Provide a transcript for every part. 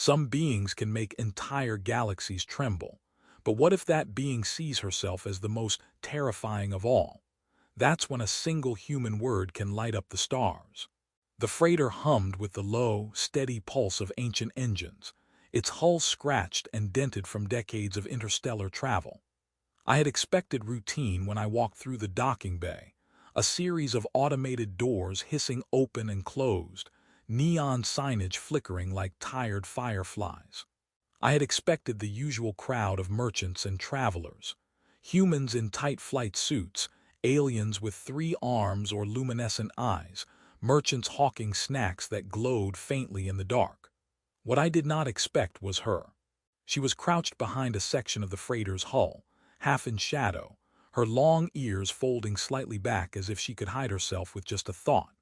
Some beings can make entire galaxies tremble. But what if that being sees herself as the most terrifying of all? That's when a single human word can light up the stars. The freighter hummed with the low, steady pulse of ancient engines, its hull scratched and dented from decades of interstellar travel. I had expected routine when I walked through the docking bay, a series of automated doors hissing open and closed, neon signage flickering like tired fireflies. I had expected the usual crowd of merchants and travelers, humans in tight flight suits, aliens with 3 arms or luminescent eyes, merchants hawking snacks that glowed faintly in the dark. What I did not expect was her. She was crouched behind a section of the freighter's hull, half in shadow, her long ears folding slightly back as if she could hide herself with just a thought.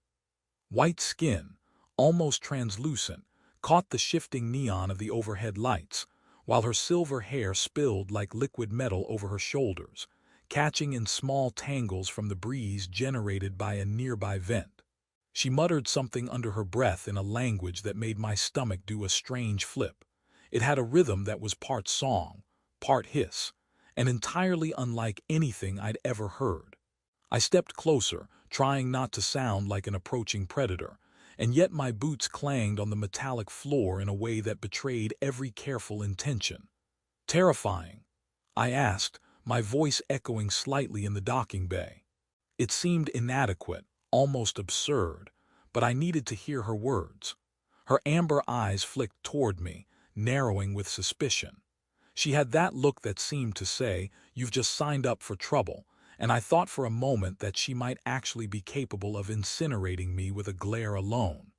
White skin, almost translucent, caught the shifting neon of the overhead lights, while her silver hair spilled like liquid metal over her shoulders, catching in small tangles from the breeze generated by a nearby vent. She muttered something under her breath in a language that made my stomach do a strange flip. It had a rhythm that was part song, part hiss, and entirely unlike anything I'd ever heard. I stepped closer, trying not to sound like an approaching predator, and yet my boots clanged on the metallic floor in a way that betrayed every careful intention. "Terrifying?" I asked, my voice echoing slightly in the docking bay. It seemed inadequate, almost absurd, but I needed to hear her words. Her amber eyes flicked toward me, narrowing with suspicion. She had that look that seemed to say, "You've just signed up for trouble," and I thought for a moment that she might actually be capable of incinerating me with a glare alone.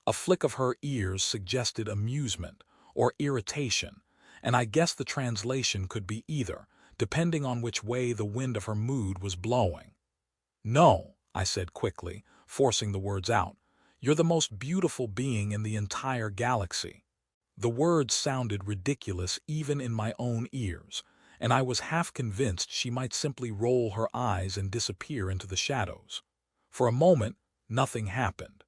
A flick of her ears suggested amusement or irritation, and I guess the translation could be either, depending on which way the wind of her mood was blowing. "No," I said quickly, forcing the words out. "You're the most beautiful being in the entire galaxy." The words sounded ridiculous even in my own ears, and I was half convinced she might simply roll her eyes and disappear into the shadows. For a moment, nothing happened.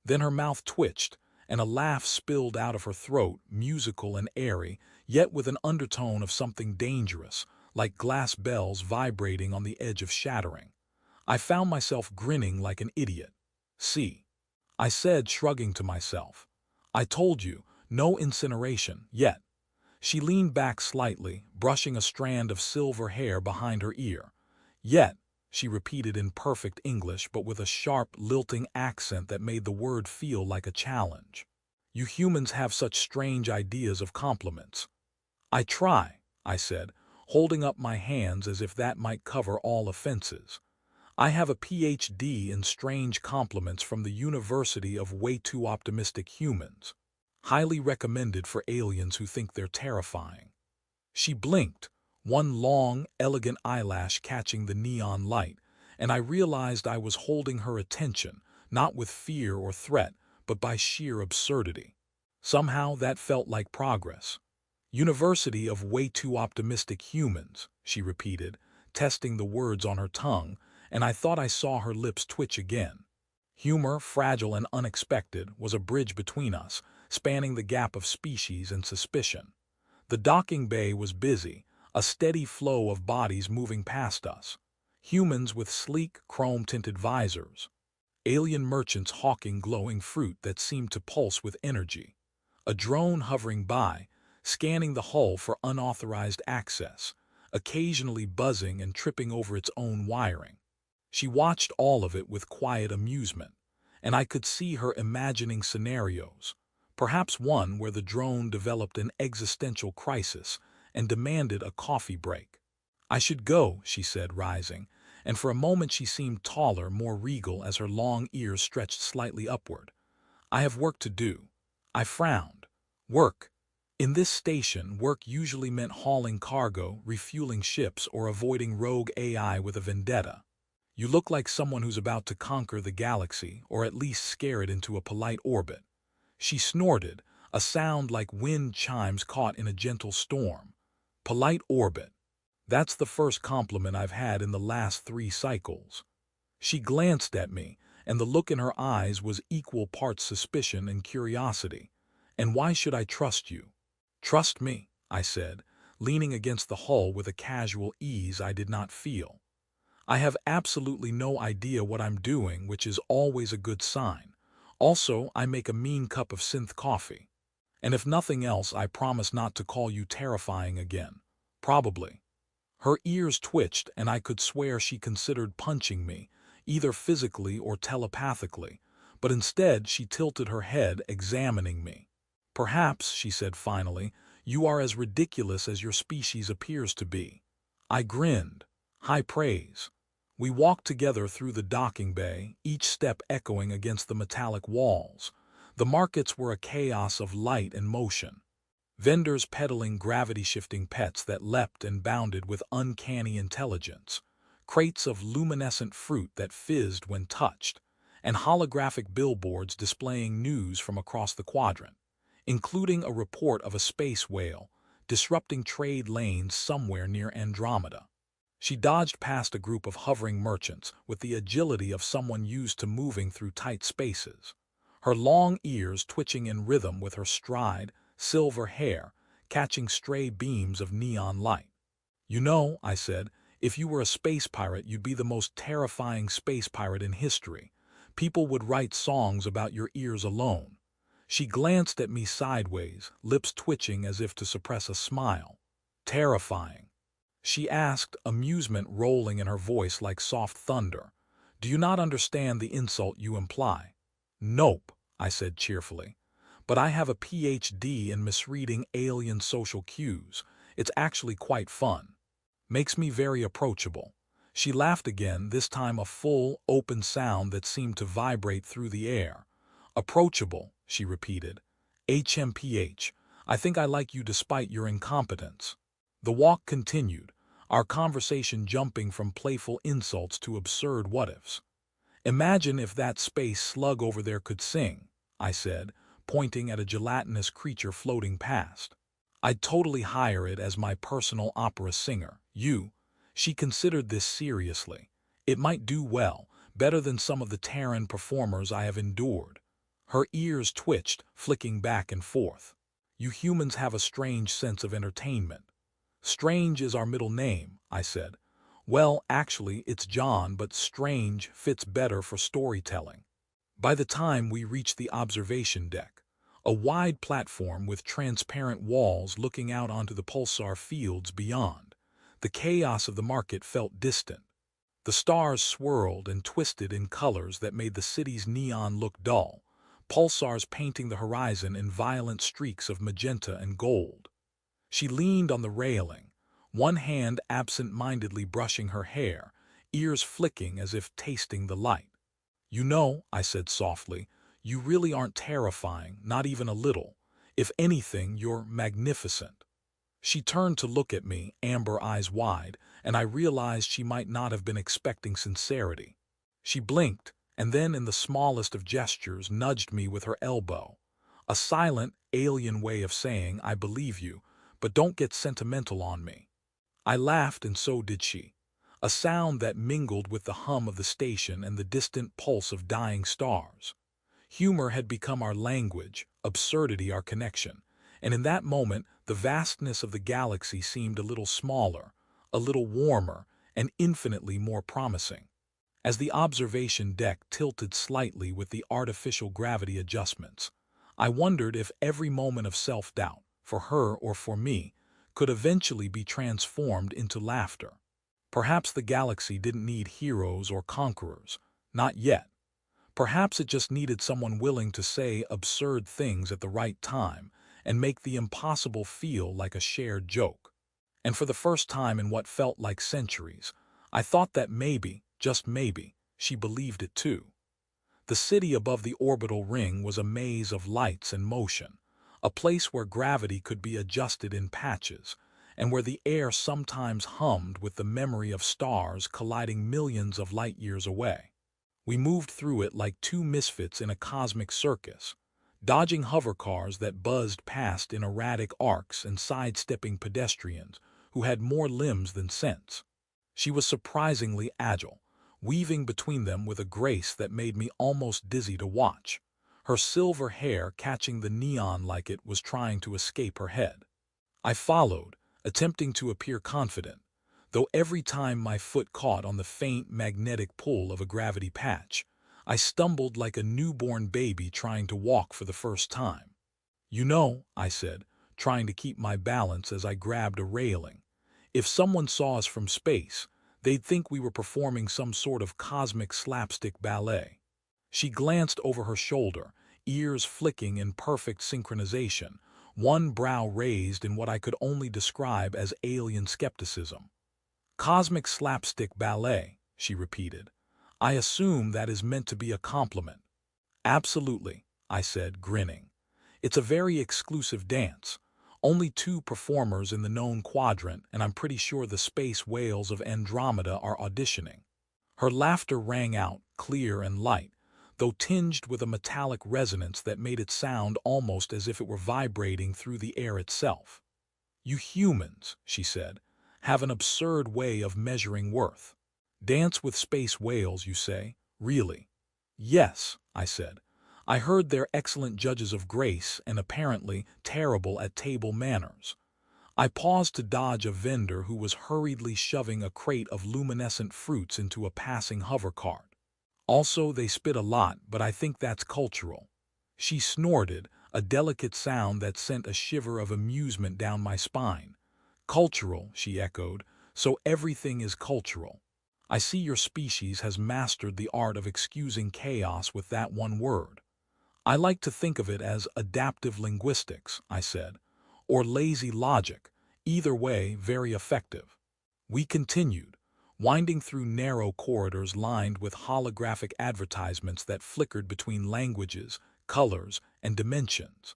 Then her mouth twitched, and a laugh spilled out of her throat, musical and airy, yet with an undertone of something dangerous, like glass bells vibrating on the edge of shattering. I found myself grinning like an idiot. "See," I said, shrugging to myself. "I told you, no incineration, yet." She leaned back slightly, brushing a strand of silver hair behind her ear. "Yet," she repeated in perfect English but with a sharp, lilting accent that made the word feel like a challenge. "You humans have such strange ideas of compliments." "I try," I said, holding up my hands as if that might cover all offenses. "I have a PhD in strange compliments from the University of Way Too Optimistic Humans. Highly recommended for aliens who think they're terrifying." She blinked, one long, elegant eyelash catching the neon light, and I realized I was holding her attention, not with fear or threat, but by sheer absurdity. Somehow that felt like progress. "University of Way Too Optimistic Humans," she repeated, testing the words on her tongue, and I thought I saw her lips twitch again. Humor, fragile and unexpected, was a bridge between us, spanning the gap of species and suspicion. The docking bay was busy, a steady flow of bodies moving past us. Humans with sleek, chrome-tinted visors. Alien merchants hawking glowing fruit that seemed to pulse with energy. A drone hovering by, scanning the hull for unauthorized access, occasionally buzzing and tripping over its own wiring. She watched all of it with quiet amusement, and I could see her imagining scenarios, perhaps one where the drone developed an existential crisis and demanded a coffee break. "I should go," she said, rising, and for a moment she seemed taller, more regal as her long ears stretched slightly upward. "I have work to do." I frowned. Work. In this station, work usually meant hauling cargo, refueling ships, or avoiding rogue AI with a vendetta. "You look like someone who's about to conquer the galaxy, or at least scare it into a polite orbit." She snorted, a sound like wind chimes caught in a gentle storm. "Polite orbit. That's the first compliment I've had in the last 3 cycles." She glanced at me, and the look in her eyes was equal parts suspicion and curiosity. And why should I trust you? Trust me, I said, leaning against the hull with a casual ease I did not feel. I have absolutely no idea what I'm doing, which is always a good sign. Also, I make a mean cup of synth coffee. And if nothing else, I promise not to call you terrifying again. Probably. Her ears twitched, and I could swear she considered punching me, either physically or telepathically, but instead she tilted her head, examining me. Perhaps, she said finally, you are as ridiculous as your species appears to be. I grinned. High praise. We walked together through the docking bay, each step echoing against the metallic walls. The markets were a chaos of light and motion. Vendors peddling gravity-shifting pets that leapt and bounded with uncanny intelligence, crates of luminescent fruit that fizzed when touched, and holographic billboards displaying news from across the quadrant, including a report of a space whale disrupting trade lanes somewhere near Andromeda. She dodged past a group of hovering merchants with the agility of someone used to moving through tight spaces, her long ears twitching in rhythm with her stride, silver hair catching stray beams of neon light. You know, I said, if you were a space pirate, you'd be the most terrifying space pirate in history. People would write songs about your ears alone. She glanced at me sideways, lips twitching as if to suppress a smile. Terrifying. She asked, amusement rolling in her voice like soft thunder. Do you not understand the insult you imply? Nope, I said cheerfully. But I have a PhD in misreading alien social cues. It's actually quite fun. Makes me very approachable. She laughed again, this time a full, open sound that seemed to vibrate through the air. Approachable, she repeated. HMPH, I think I like you despite your incompetence. The walk continued, our conversation jumping from playful insults to absurd what-ifs. Imagine if that space slug over there could sing, I said, pointing at a gelatinous creature floating past. I'd totally hire it as my personal opera singer. She considered this seriously. It might do well, better than some of the Terran performers I have endured. Her ears twitched, flicking back and forth. You humans have a strange sense of entertainment. Strange is our middle name, I said. Well, actually, it's John, but strange fits better for storytelling. By the time we reached the observation deck, a wide platform with transparent walls looking out onto the pulsar fields beyond, the chaos of the market felt distant. The stars swirled and twisted in colors that made the city's neon look dull, pulsars painting the horizon in violent streaks of magenta and gold. She leaned on the railing, one hand absent-mindedly brushing her hair, ears flicking as if tasting the light. You know, I said softly, you really aren't terrifying, not even a little. If anything, you're magnificent. She turned to look at me, amber eyes wide, and I realized she might not have been expecting sincerity. She blinked, and then in the smallest of gestures nudged me with her elbow. A silent, alien way of saying, I believe you, but don't get sentimental on me. I laughed, and so did she. A sound that mingled with the hum of the station and the distant pulse of dying stars. Humor had become our language, absurdity our connection, and in that moment the vastness of the galaxy seemed a little smaller, a little warmer, and infinitely more promising. As the observation deck tilted slightly with the artificial gravity adjustments, I wondered if every moment of self-doubt, for her or for me, could eventually be transformed into laughter. Perhaps the galaxy didn't need heroes or conquerors, not yet. Perhaps it just needed someone willing to say absurd things at the right time and make the impossible feel like a shared joke. And for the first time in what felt like centuries, I thought that maybe, just maybe, she believed it too. The city above the orbital ring was a maze of lights and motion, a place where gravity could be adjusted in patches, and where the air sometimes hummed with the memory of stars colliding millions of light-years away. We moved through it like two misfits in a cosmic circus, dodging hovercars that buzzed past in erratic arcs and sidestepping pedestrians who had more limbs than sense. She was surprisingly agile, weaving between them with a grace that made me almost dizzy to watch. her silver hair catching the neon like it was trying to escape her head. I followed, attempting to appear confident, though every time my foot caught on the faint magnetic pull of a gravity patch, I stumbled like a newborn baby trying to walk for the first time. "You know," I said, trying to keep my balance as I grabbed a railing, "if someone saw us from space, they'd think we were performing some sort of cosmic slapstick ballet." She glanced over her shoulder, ears flicking in perfect synchronization, one brow raised in what I could only describe as alien skepticism. "Cosmic slapstick ballet," she repeated. "I assume that is meant to be a compliment." "Absolutely," I said, grinning. "It's a very exclusive dance. Only 2 performers in the known quadrant, and I'm pretty sure the space whales of Andromeda are auditioning." Her laughter rang out, clear and light, though tinged with a metallic resonance that made it sound almost as if it were vibrating through the air itself. "You humans," she said, "have an absurd way of measuring worth. Dance with space whales, you say? Really?" "Yes," I said. "I heard they're excellent judges of grace and apparently terrible at table manners." I paused to dodge a vendor who was hurriedly shoving a crate of luminescent fruits into a passing hover cart. "Also, they spit a lot, but I think that's cultural." She snorted, a delicate sound that sent a shiver of amusement down my spine. "Cultural," she echoed, "so everything is cultural. I see your species has mastered the art of excusing chaos with that one word." "I like to think of it as adaptive linguistics," I said, "or lazy logic, either way very effective." We continued, winding through narrow corridors lined with holographic advertisements that flickered between languages, colors, and dimensions.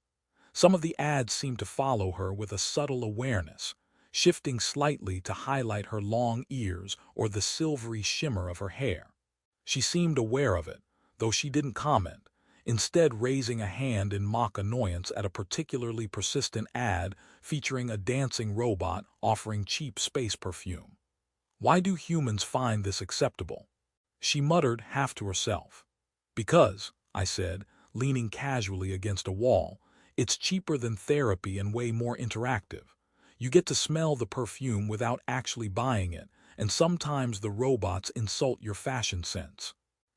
Some of the ads seemed to follow her with a subtle awareness, shifting slightly to highlight her long ears or the silvery shimmer of her hair. She seemed aware of it, though she didn't comment, instead raising a hand in mock annoyance at a particularly persistent ad featuring a dancing robot offering cheap space perfume. "Why do humans find this acceptable?" She muttered half to herself. "Because," I said, leaning casually against a wall, "it's cheaper than therapy and way more interactive. You get to smell the perfume without actually buying it, and sometimes the robots insult your fashion sense.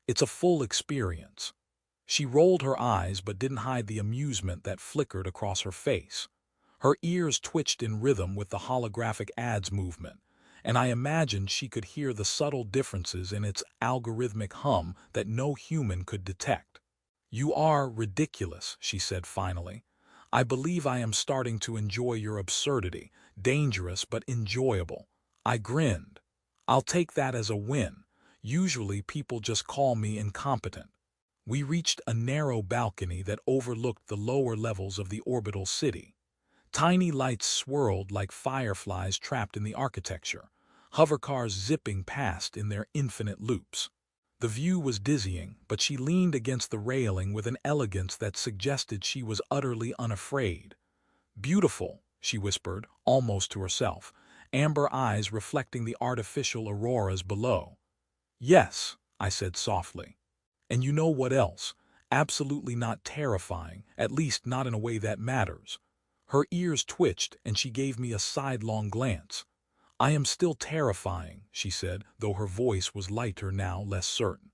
It's a full experience." She rolled her eyes but didn't hide the amusement that flickered across her face. Her ears twitched in rhythm with the holographic ads movement, and I imagined she could hear the subtle differences in its algorithmic hum that no human could detect. "You are ridiculous," she said finally. "I believe I am starting to enjoy your absurdity, dangerous but enjoyable." I grinned. "I'll take that as a win. Usually people just call me incompetent." We reached a narrow balcony that overlooked the lower levels of the orbital city. Tiny lights swirled like fireflies trapped in the architecture, hovercars zipping past in their infinite loops. The view was dizzying, but she leaned against the railing with an elegance that suggested she was utterly unafraid. "Beautiful," she whispered, almost to herself, amber eyes reflecting the artificial auroras below. "Yes," I said softly. "And you know what else? Absolutely not terrifying, at least not in a way that matters." Her ears twitched and she gave me a sidelong glance. "I am still terrifying," she said, though her voice was lighter now, less certain.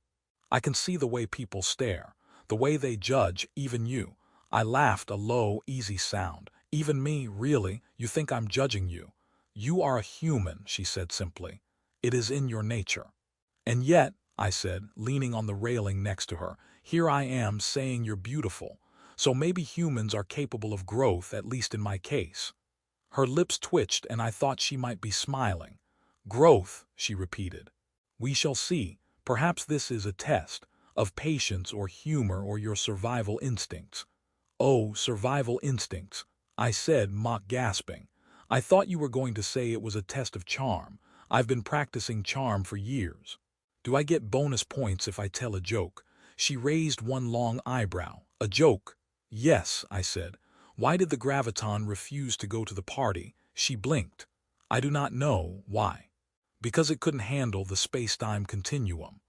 "I can see the way people stare, the way they judge, even you." I laughed, a low, easy sound. "Even me, really? You think I'm judging you?" "You are a human," she said simply. "It is in your nature." "And yet," I said, leaning on the railing next to her, "here I am saying you're beautiful. So maybe humans are capable of growth, at least in my case." Her lips twitched and I thought she might be smiling. "Growth," she repeated. "We shall see. Perhaps this is a test of patience or humor or your survival instincts." "Oh, survival instincts," I said, mock gasping. "I thought you were going to say it was a test of charm. I've been practicing charm for years." "Do I get bonus points if I tell a joke?" She raised one long eyebrow. "A joke?" "Yes," I said. "Why did the graviton refuse to go to the party?" She blinked. "I do not know. Why?" "Because it couldn't handle the space-time continuum."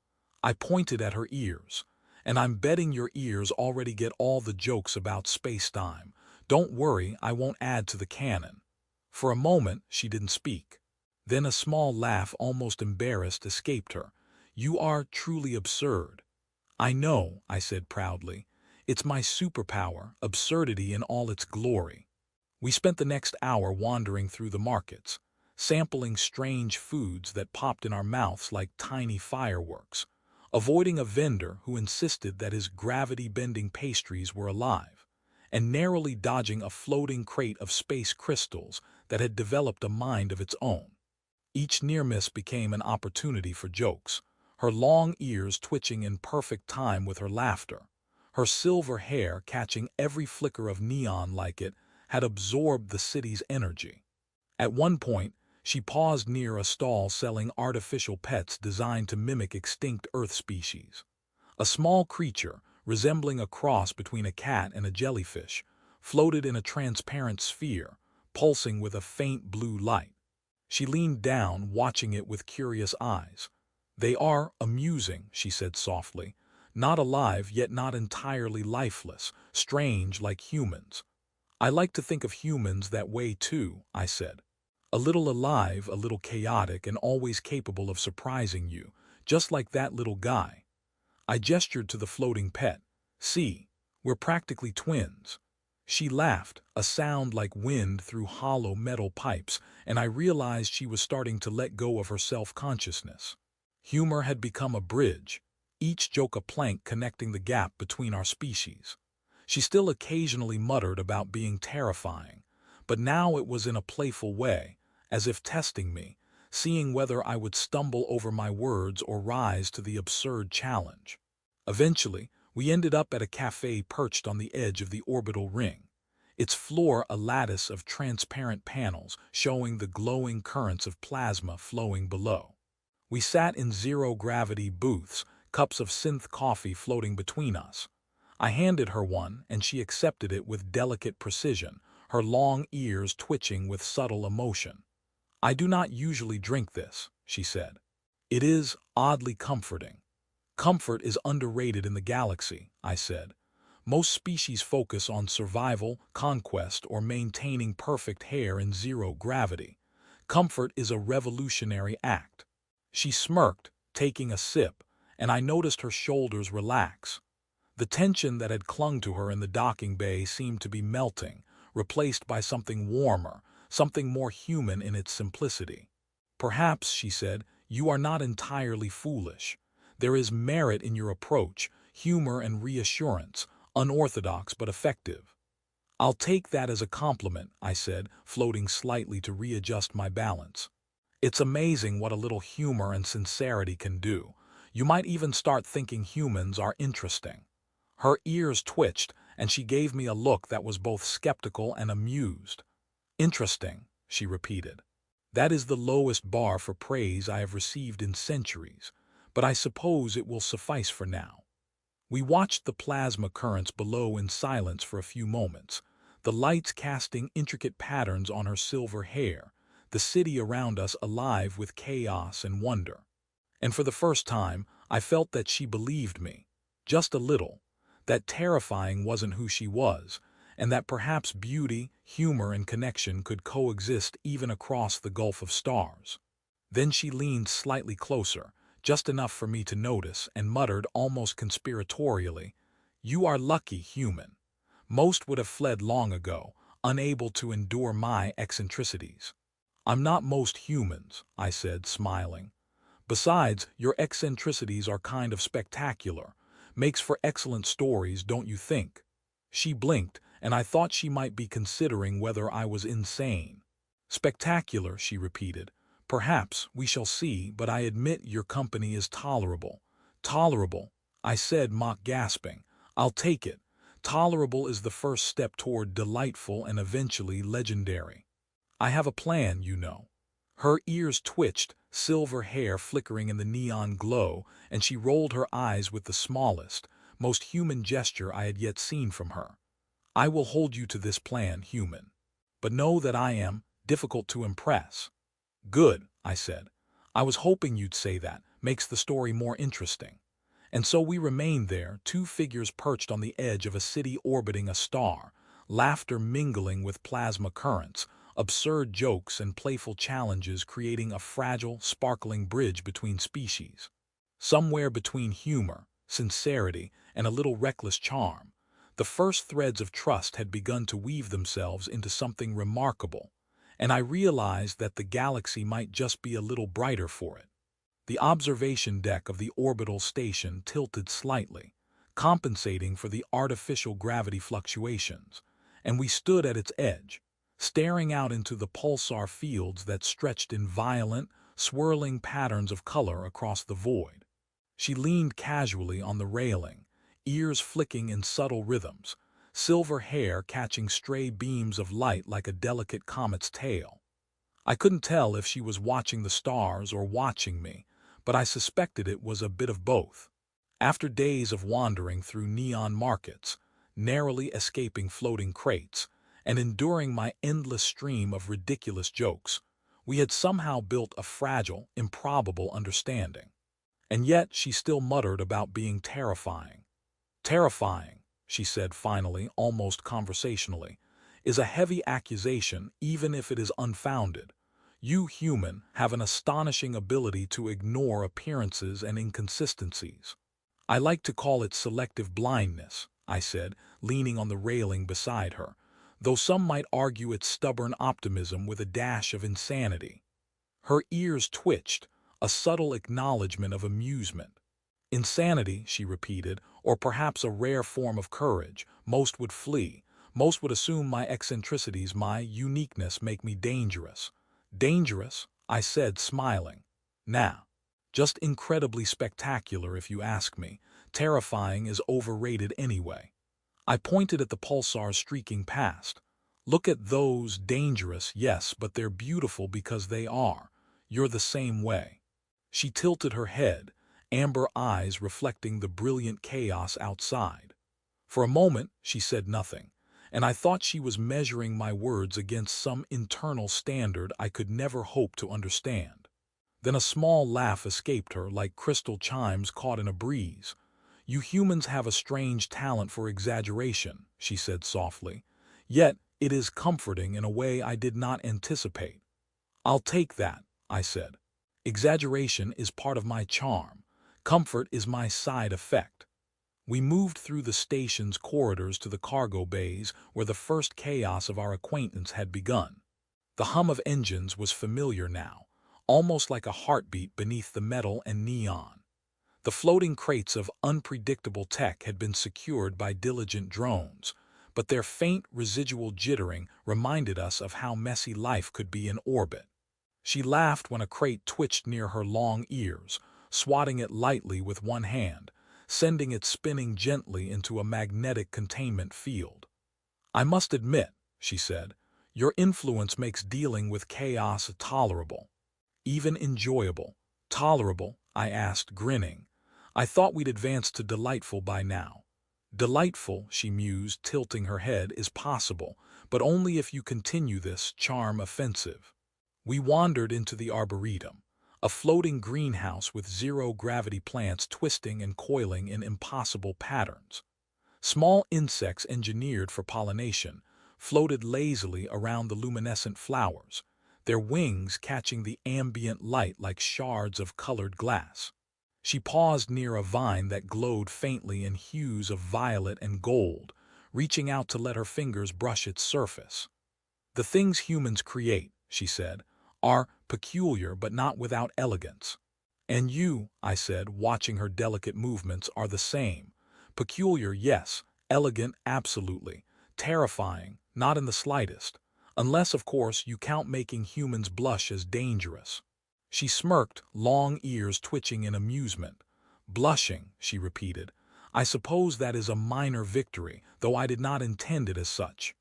I pointed at her ears. And I'm betting your ears already get all the jokes about space-time. Don't worry, I won't add to the canon." For a moment, she didn't speak. Then a small laugh, almost embarrassed, escaped her. "You are truly absurd." "I know," I said proudly. "It's my superpower, absurdity in all its glory." We spent the next hour wandering through the markets, sampling strange foods that popped in our mouths like tiny fireworks, avoiding a vendor who insisted that his gravity-bending pastries were alive, and narrowly dodging a floating crate of space crystals that had developed a mind of its own. Each near miss became an opportunity for jokes, her long ears twitching in perfect time with her laughter. Her silver hair, catching every flicker of neon like it had absorbed the city's energy. At one point, she paused near a stall selling artificial pets designed to mimic extinct Earth species. A small creature, resembling a cross between a cat and a jellyfish, floated in a transparent sphere, pulsing with a faint blue light. She leaned down, watching it with curious eyes. "They are amusing," she said softly. "Not alive, yet not entirely lifeless, strange like humans." "I like to think of humans that way too," I said. "A little alive, a little chaotic, and always capable of surprising you, just like that little guy." I gestured to the floating pet. "See, we're practically twins." She laughed, a sound like wind through hollow metal pipes, and I realized she was starting to let go of her self-consciousness. Humor had become a bridge, each joke a plank connecting the gap between our species. She still occasionally muttered about being terrifying, but now it was in a playful way, as if testing me, seeing whether I would stumble over my words or rise to the absurd challenge. Eventually, we ended up at a cafe perched on the edge of the orbital ring, its floor a lattice of transparent panels showing the glowing currents of plasma flowing below. We sat in zero-gravity booths, cups of synth coffee floating between us. I handed her one, and she accepted it with delicate precision, her long ears twitching with subtle emotion. "I do not usually drink this," she said. "It is oddly comforting." "Comfort is underrated in the galaxy," I said. "Most species focus on survival, conquest, or maintaining perfect hair in zero gravity. Comfort is a revolutionary act." She smirked, taking a sip, and I noticed her shoulders relax. The tension that had clung to her in the docking bay seemed to be melting, replaced by something warmer, something more human in its simplicity. "Perhaps," she said, "you are not entirely foolish. There is merit in your approach, humor and reassurance, unorthodox but effective." "I'll take that as a compliment," I said, floating slightly to readjust my balance. "It's amazing what a little humor and sincerity can do. You might even start thinking humans are interesting." Her ears twitched, and she gave me a look that was both skeptical and amused. "Interesting," she repeated. "That is the lowest bar for praise I have received in centuries, but I suppose it will suffice for now." We watched the plasma currents below in silence for a few moments, the lights casting intricate patterns on her silver hair, the city around us alive with chaos and wonder. And for the first time, I felt that she believed me, just a little, that terrifying wasn't who she was, and that perhaps beauty, humor, and connection could coexist even across the gulf of stars. Then she leaned slightly closer, just enough for me to notice, and muttered almost conspiratorially, "You are lucky, human. Most would have fled long ago, unable to endure my eccentricities." "I'm not most humans," I said, smiling. "Besides, your eccentricities are kind of spectacular. Makes for excellent stories, don't you think?" She blinked, and I thought she might be considering whether I was insane. "Spectacular," she repeated. "Perhaps, we shall see, but I admit your company is tolerable." "Tolerable," I said, mock gasping. "I'll take it. Tolerable is the first step toward delightful and eventually legendary. I have a plan, you know." Her ears twitched, silver hair flickering in the neon glow, and she rolled her eyes with the smallest, most human gesture I had yet seen from her. "I will hold you to this plan, human. But know that I am difficult to impress." "Good," I said. "I was hoping you'd say that. Makes the story more interesting." And so we remained there, two figures perched on the edge of a city orbiting a star, laughter mingling with plasma currents, absurd jokes and playful challenges creating a fragile, sparkling bridge between species. Somewhere between humor, sincerity, and a little reckless charm, the first threads of trust had begun to weave themselves into something remarkable, and I realized that the galaxy might just be a little brighter for it. The observation deck of the orbital station tilted slightly, compensating for the artificial gravity fluctuations, and we stood at its edge, staring out into the pulsar fields that stretched in violent, swirling patterns of color across the void. She leaned casually on the railing, ears flicking in subtle rhythms, silver hair catching stray beams of light like a delicate comet's tail. I couldn't tell if she was watching the stars or watching me, but I suspected it was a bit of both. After days of wandering through neon markets, narrowly escaping floating crates, and enduring my endless stream of ridiculous jokes, we had somehow built a fragile, improbable understanding. And yet she still muttered about being terrifying. Terrifying, she said finally, almost conversationally, is a heavy accusation even if it is unfounded. You human have an astonishing ability to ignore appearances and inconsistencies. I like to call it selective blindness, I said, leaning on the railing beside her, though some might argue it's stubborn optimism with a dash of insanity. Her ears twitched, a subtle acknowledgement of amusement. Insanity, she repeated, or perhaps a rare form of courage. Most would flee. Most would assume my eccentricities, my uniqueness make me dangerous. Dangerous, I said, smiling. Nah, just incredibly spectacular if you ask me. Terrifying is overrated anyway. I pointed at the pulsars streaking past. Look at those, dangerous, yes, but they're beautiful because they are. You're the same way. She tilted her head, amber eyes reflecting the brilliant chaos outside. For a moment, she said nothing, and I thought she was measuring my words against some internal standard I could never hope to understand. Then a small laugh escaped her like crystal chimes caught in a breeze. You humans have a strange talent for exaggeration, she said softly. Yet, it is comforting in a way I did not anticipate. I'll take that, I said. Exaggeration is part of my charm. Comfort is my side effect. We moved through the station's corridors to the cargo bays where the first chaos of our acquaintance had begun. The hum of engines was familiar now, almost like a heartbeat beneath the metal and neon. The floating crates of unpredictable tech had been secured by diligent drones, but their faint residual jittering reminded us of how messy life could be in orbit. She laughed when a crate twitched near her long ears, swatting it lightly with one hand, sending it spinning gently into a magnetic containment field. I must admit, she said, your influence makes dealing with chaos tolerable. Even enjoyable. Tolerable, I asked, grinning. I thought we'd advanced to delightful by now. Delightful, she mused, tilting her head, is possible, but only if you continue this charm offensive. We wandered into the arboretum, a floating greenhouse with zero-gravity plants twisting and coiling in impossible patterns. Small insects engineered for pollination floated lazily around the luminescent flowers, their wings catching the ambient light like shards of colored glass. She paused near a vine that glowed faintly in hues of violet and gold, reaching out to let her fingers brush its surface. The things humans create, she said, are peculiar but not without elegance. And you, I said, watching her delicate movements, are the same. Peculiar, yes. Elegant, absolutely. Terrifying, not in the slightest. Unless, of course, you count making humans blush as dangerous. She smirked, long ears twitching in amusement. Blushing, she repeated. I suppose that is a minor victory, though I did not intend it as such.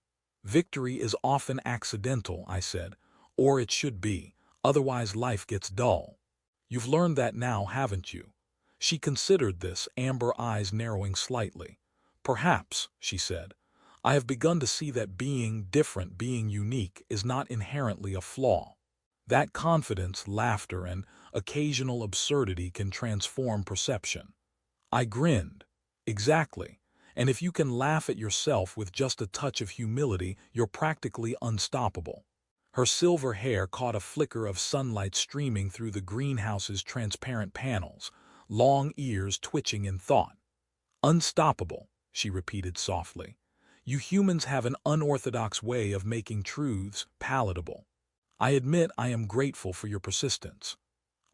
Victory is often accidental, I said. Or it should be, otherwise life gets dull. You've learned that now, haven't you? She considered this, amber eyes narrowing slightly. Perhaps, she said. I have begun to see that being different, being unique, is not inherently a flaw. That confidence, laughter, and occasional absurdity can transform perception. I grinned. Exactly. And if you can laugh at yourself with just a touch of humility, you're practically unstoppable. Her silver hair caught a flicker of sunlight streaming through the greenhouse's transparent panels, long ears twitching in thought. Unstoppable, she repeated softly. You humans have an unorthodox way of making truths palatable. I admit I am grateful for your persistence.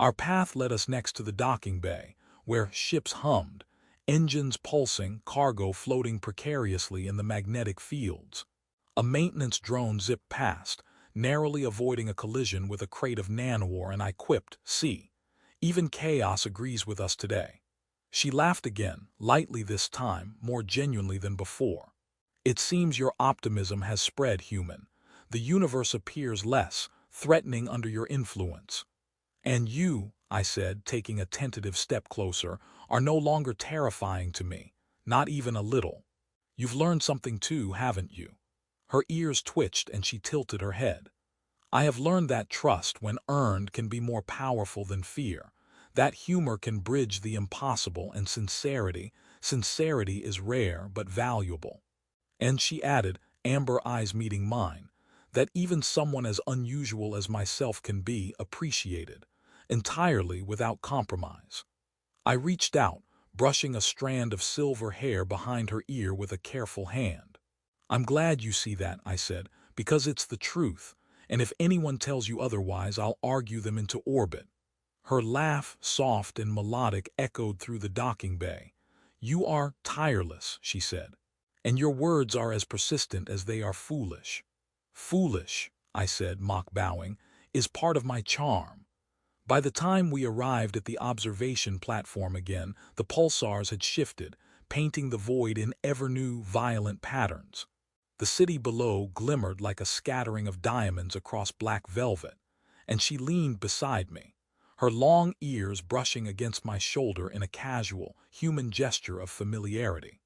Our path led us next to the docking bay, where ships hummed, engines pulsing, cargo floating precariously in the magnetic fields. A maintenance drone zipped past, narrowly avoiding a collision with a crate of nanowar, and I quipped, "See, even chaos agrees with us today." She laughed again, lightly this time, more genuinely than before. "It seems your optimism has spread, human. The universe appears less threatening under your influence." "And you," I said, taking a tentative step closer, "are no longer terrifying to me, not even a little. You've learned something too, haven't you?" Her ears twitched and she tilted her head. "I have learned that trust, when earned, can be more powerful than fear. That humor can bridge the impossible, and sincerity is rare but valuable." And she added, amber eyes meeting mine, "that even someone as unusual as myself can be appreciated, entirely without compromise." I reached out, brushing a strand of silver hair behind her ear with a careful hand. "I'm glad you see that," I said, "because it's the truth, and if anyone tells you otherwise, I'll argue them into orbit." Her laugh, soft and melodic, echoed through the docking bay. "You are tireless," she said, "and your words are as persistent as they are foolish." "Foolish," I said, mock bowing, "is part of my charm." By the time we arrived at the observation platform again, the pulsars had shifted, painting the void in ever-new, violent patterns. The city below glimmered like a scattering of diamonds across black velvet, and she leaned beside me, her long ears brushing against my shoulder in a casual, human gesture of familiarity.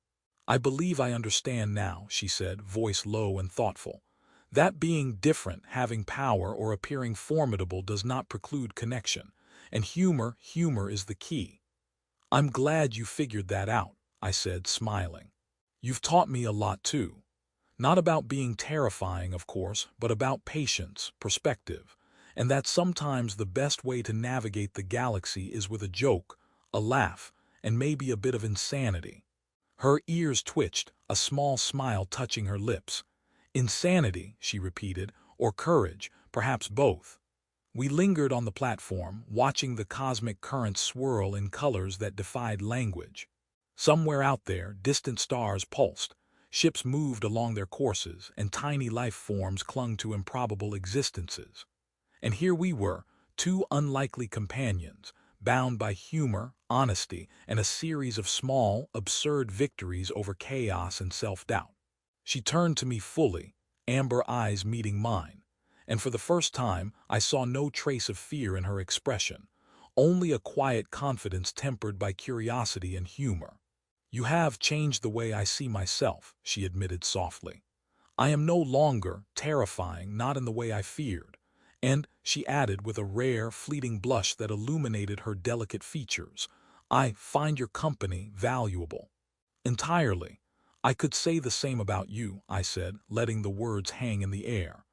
"I believe I understand now," she said, voice low and thoughtful. "That being different, having power, or appearing formidable does not preclude connection, and humor is the key." "I'm glad you figured that out," I said, smiling. "You've taught me a lot too. Not about being terrifying, of course, but about patience, perspective, and that sometimes the best way to navigate the galaxy is with a joke, a laugh, and maybe a bit of insanity." Her ears twitched, a small smile touching her lips. "Insanity," she repeated, "or courage, perhaps both." We lingered on the platform, watching the cosmic currents swirl in colors that defied language. Somewhere out there, distant stars pulsed, ships moved along their courses, and tiny life forms clung to improbable existences. And here we were, two unlikely companions, bound by humor, honesty, and a series of small, absurd victories over chaos and self-doubt. She turned to me fully, amber eyes meeting mine, and for the first time I saw no trace of fear in her expression, only a quiet confidence tempered by curiosity and humor. "You have changed the way I see myself," she admitted softly. "I am no longer terrifying, not in the way I feared." And, she added with a rare, fleeting blush that illuminated her delicate features, "I find your company valuable." "Entirely. I could say the same about you," I said, letting the words hang in the air.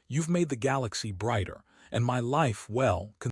"You've made the galaxy brighter, and my life, well,